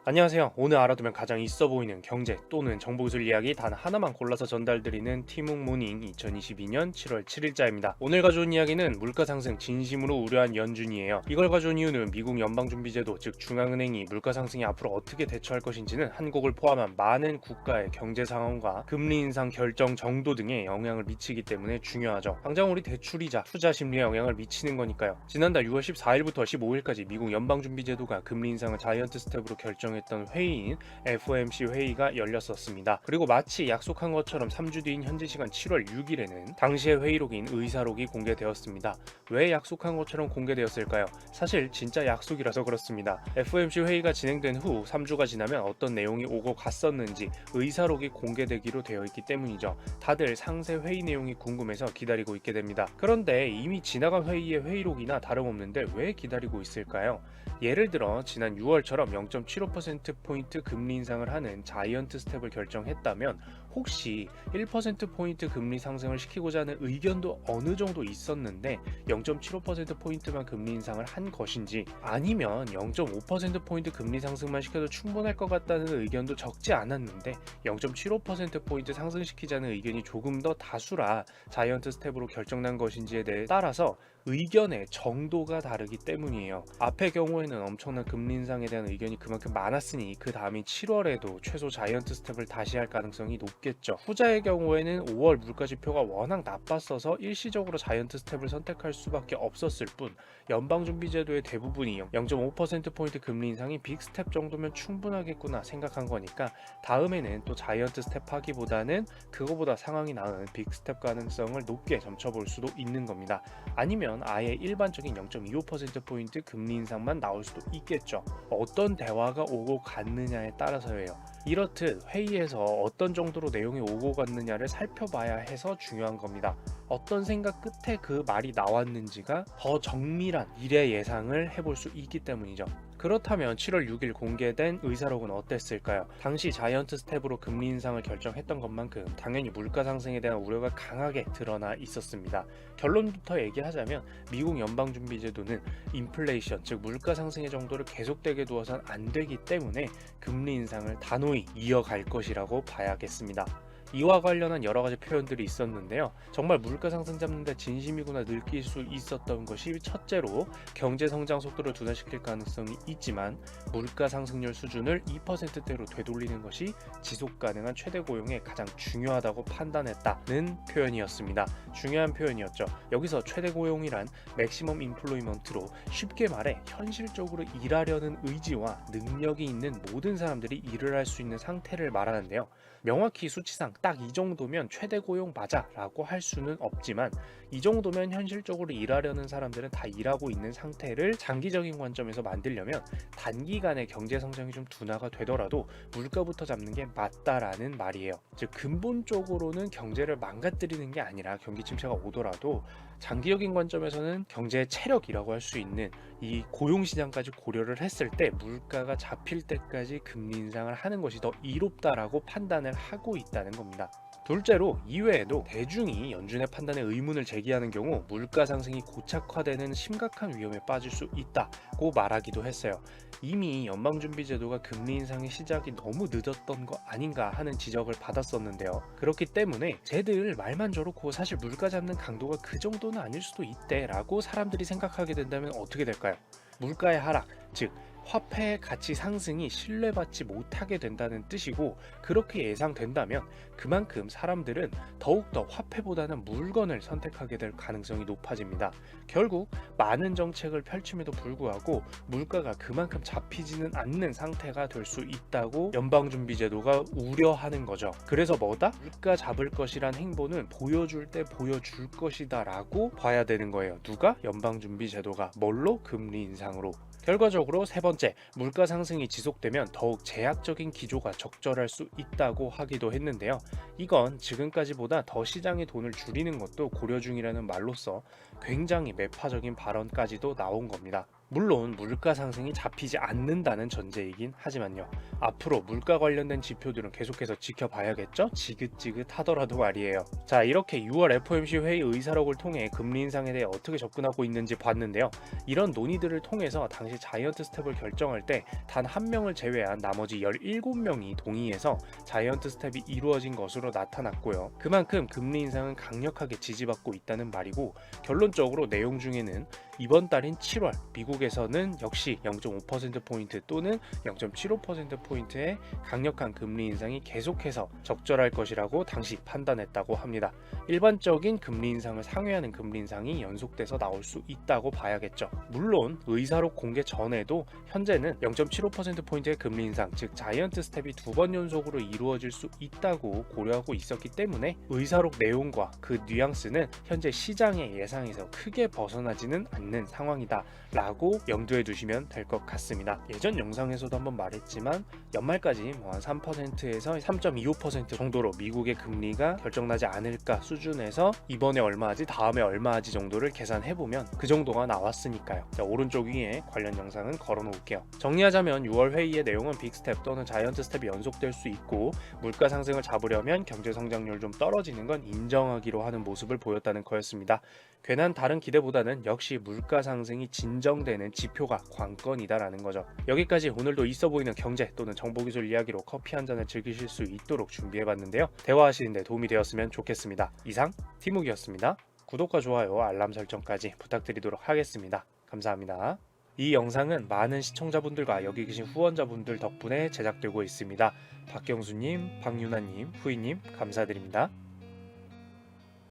안녕하세요. 오늘 알아두면 가장 있어 보이는 경제 또는 정보기술 이야기 단 하나만 골라서 전달드리는 티묵모닝 2022년 7월 7일자입니다. 오늘 가져온 이야기는 물가 상승 진심으로 우려한 연준이에요. 이걸 가져온 이유는 미국 연방준비제도 즉 중앙은행이 물가 상승에 앞으로 어떻게 대처할 것인지는 한국을 포함한 많은 국가의 경제 상황과 금리 인상 결정 정도 등에 영향을 미치기 때문에 중요하죠. 당장 우리 대출이자 투자 심리에 영향을 미치는 거니까요. 지난달 6월 14일부터 15일까지 미국 연방준비제도가 금리 인상을 자이언트 스텝으로 결정했던 회의인 FOMC 회의가 열렸었습니다. 그리고 마치 약속한 것처럼 3주 뒤인 현지 시간 7월 6일에는 당시의 회의록인 의사록이 공개되었습니다. 왜 약속한 것처럼 공개되었을까요? 사실 진짜 약속이라서 그렇습니다. FOMC 회의가 진행된 후 3주가 지나면 어떤 내용이 오고 갔었는지 의사록이 공개되기로 되어 있기 때문이죠. 다들 상세 회의 내용이 궁금해서 기다리고 있게 됩니다. 그런데 이미 지나간 회의의 회의록이나 다름없는데 왜 기다리고 있을까요? 예를 들어 지난 6월처럼 0.75%포인트 금리 인상을 하는 자이언트 스텝을 결정했다면 혹시 1%포인트 금리 상승을 시키고자 하는 의견도 어느 정도 있었는데 0.75%포인트만 금리 인상을 한 것인지, 아니면 0.5%포인트 금리 상승만 시켜도 충분할 것 같다는 의견도 적지 않았는데 0.75%포인트 상승시키자는 의견이 조금 더 다수라 자이언트 스텝으로 결정난 것인지에 대해 따라서 의견의 정도가 다르기 때문이에요. 앞의 경우에는 엄청난 금리 인상에 대한 의견이 그만큼 많았으니 그 다음인 7월에도 최소 자이언트 스텝을 다시 할 가능성이 높겠죠. 후자의 경우에는 5월 물가지표가 워낙 나빴어서 일시적으로 자이언트 스텝을 선택할 수밖에 없었을 뿐, 연방준비제도의 대부분이 0.5%포인트 금리 인상이 빅 스텝 정도면 충분하겠구나 생각한 거니까 다음에는 또 자이언트 스텝 하기보다는 그거보다 상황이 나은 빅 스텝 가능성을 높게 점쳐볼 수도 있는 겁니다. 아니면 아예 일반적인 0.25%포인트 금리 인상만 나올 수도 있겠죠. 어떤 대화가 오고 갔느냐에 따라서예요. 이렇듯 회의에서 어떤 정도로 내용이 오고 갔느냐를 살펴봐야 해서 중요한 겁니다. 어떤 생각 끝에 그 말이 나왔는지가 더 정밀한 미래 예상을 해볼 수 있기 때문이죠. 그렇다면 7월 6일 공개된 의사록은 어땠을까요? 당시 자이언트 스텝으로 금리 인상을 결정했던 것만큼 당연히 물가 상승에 대한 우려가 강하게 드러나 있었습니다. 결론부터 얘기하자면 미국 연방준비제도는 인플레이션 즉 물가 상승의 정도를 계속되게 두어선 안 되기 때문에 금리 인상을 단호히 이어갈 것이라고 봐야겠습니다. 이와 관련한 여러 가지 표현들이 있었는데요. 정말 물가 상승 잡는데 진심이구나 느낄 수 있었던 것이, 첫째로 경제 성장 속도를 둔화시킬 가능성이 있지만 물가 상승률 수준을 2%대로 되돌리는 것이 지속 가능한 최대 고용에 가장 중요하다고 판단했다는 표현이었습니다. 중요한 표현이었죠. 여기서 최대 고용이란 맥시멈 인플로이먼트로 쉽게 말해 현실적으로 일하려는 의지와 능력이 있는 모든 사람들이 일을 할 수 있는 상태를 말하는데요. 명확히 수치상 딱 이 정도면 최대 고용 맞아 라고 할 수는 없지만 이 정도면 현실적으로 일하려는 사람들은 다 일하고 있는 상태를 장기적인 관점에서 만들려면 단기간에 경제 성장이 좀 둔화가 되더라도 물가부터 잡는 게 맞다라는 말이에요. 즉 근본적으로는 경제를 망가뜨리는 게 아니라 경기 침체가 오더라도 장기적인 관점에서는 경제의 체력이라고 할 수 있는 이 고용시장까지 고려를 했을 때 물가가 잡힐 때까지 금리 인상을 하는 것이 더 이롭다라고 판단을 하고 있다는 겁니다. 둘째로 이외에도 대중이 연준의 판단에 의문을 제기하는 경우 물가 상승이 고착화되는 심각한 위험에 빠질 수 있다고 말하기도 했어요. 이미 연방준비제도가 금리 인상의 시작이 너무 늦었던 거 아닌가 하는 지적을 받았었는데요. 그렇기 때문에 쟤들 말만 저렇고 사실 물가 잡는 강도가 그 정도는 아닐 수도 있대 라고 사람들이 생각하게 된다면 어떻게 될까요? 물가의 하락, 즉 화폐의 가치 상승이 신뢰받지 못하게 된다는 뜻이고, 그렇게 예상된다면 그만큼 사람들은 더욱더 화폐보다는 물건을 선택하게 될 가능성이 높아집니다. 결국 많은 정책을 펼침에도 불구하고 물가가 그만큼 잡히지는 않는 상태가 될 수 있다고 연방준비제도가 우려하는 거죠. 그래서 뭐다? 물가 잡을 것이란 행보는 보여줄 때 보여줄 것이다 라고 봐야 되는 거예요. 누가? 연방준비제도가. 뭘로? 금리 인상으로. 결과적으로 세 번째, 물가 상승이 지속되면 더욱 제약적인 기조가 적절할 수 있다고 하기도 했는데요. 이건 지금까지보다 더 시장의 돈을 줄이는 것도 고려 중이라는 말로써 굉장히 매파적인 발언까지도 나온 겁니다. 물론 물가 상승이 잡히지 않는다는 전제이긴 하지만요. 앞으로 물가 관련된 지표들은 계속해서 지켜봐야겠죠? 지긋지긋하더라도 말이에요. 자, 이렇게 6월 FOMC 회의 의사록을 통해 금리 인상에 대해 어떻게 접근하고 있는지 봤는데요. 이런 논의들을 통해서 당시 자이언트 스텝을 결정할 때 단 한 명을 제외한 나머지 17명이 동의해서 자이언트 스텝이 이루어진 것으로 나타났고요. 그만큼 금리 인상은 강력하게 지지받고 있다는 말이고, 결론적으로 내용 중에는 이번 달인 7월 미국에서는 역시 0.5%포인트 또는 0.75%포인트의 강력한 금리 인상이 계속해서 적절할 것이라고 당시 판단했다고 합니다. 일반적인 금리 인상을 상회하는 금리 인상이 연속돼서 나올 수 있다고 봐야겠죠. 물론 의사록 공개 전에도 현재는 0.75%포인트의 금리 인상, 즉 자이언트 스텝이 2번 연속으로 이루어질 수 있다고 고려하고 있었기 때문에 의사록 내용과 그 뉘앙스는 현재 시장의 예상에서 크게 벗어나지는 않는 상황이다 라고 염두에 두시면 될 것 같습니다. 예전 영상에서도 한번 말했지만 연말까지 한 3%에서 3.25% 정도로 미국의 금리가 결정나지 않을까 수준에서 이번에 얼마하지 다음에 얼마하지 정도를 계산해보면 그 정도가 나왔으니까요. 자, 오른쪽 위에 관련 영상은 걸어 놓을게요. 정리하자면 6월 회의의 내용은 빅스텝 또는 자이언트 스텝이 연속될 수 있고, 물가 상승을 잡으려면 경제 성장률 좀 떨어지는 건 인정하기로 하는 모습을 보였다는 거였습니다. 괜한 다른 기대보다는 역시 물가 상승이 진정되는 지표가 관건이다라는 거죠. 여기까지 오늘도 있어 보이는 경제 또는 정보기술 이야기로 커피 한 잔을 즐기실 수 있도록 준비해봤는데요. 대화하시는데 도움이 되었으면 좋겠습니다. 이상 티묵이었습니다. 구독과 좋아요, 알람 설정까지 부탁드리도록 하겠습니다. 감사합니다. 이 영상은 많은 시청자분들과 여기 계신 후원자분들 덕분에 제작되고 있습니다. 박경수님, 박유나님, 후이님 감사드립니다.